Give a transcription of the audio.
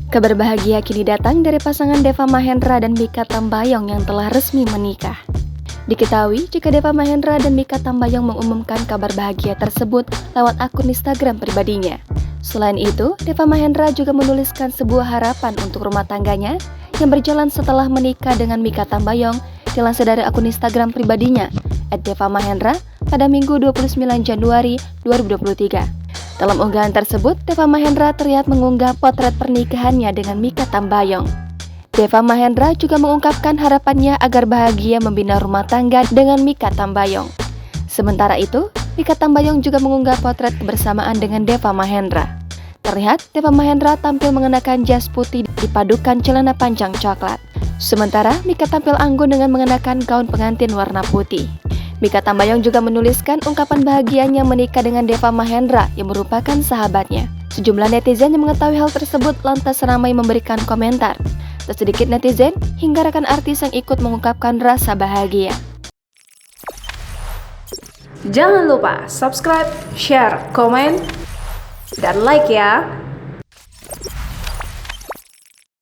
Kabar bahagia kini datang dari pasangan Deva Mahendra dan Mikha Tambayong yang telah resmi menikah. Diketahui jika Deva Mahendra dan Mikha Tambayong mengumumkan kabar bahagia tersebut lewat akun Instagram pribadinya. Selain itu, Deva Mahendra juga menuliskan sebuah harapan untuk rumah tangganya yang berjalan setelah menikah dengan Mikha Tambayong dilansir dari akun Instagram pribadinya @devamahendra pada Minggu 29 Januari 2023. Dalam unggahan tersebut, Deva Mahendra terlihat mengunggah potret pernikahannya dengan Mikha Tambayong. Deva Mahendra juga mengungkapkan harapannya agar bahagia membina rumah tangga dengan Mikha Tambayong. Sementara itu, Mikha Tambayong juga mengunggah potret kebersamaan dengan Deva Mahendra. Terlihat Deva Mahendra tampil mengenakan jas putih dipadukan celana panjang coklat. Sementara Mikha tampil anggun dengan mengenakan gaun pengantin warna putih. Mikha Tambayong juga menuliskan ungkapan bahagianya menikah dengan Deva Mahendra yang merupakan sahabatnya. Sejumlah netizen yang mengetahui hal tersebut lantas ramai memberikan komentar. Tak sedikit netizen hingga rekan artis yang ikut mengungkapkan rasa bahagia. Jangan lupa subscribe, share, komen, dan like ya!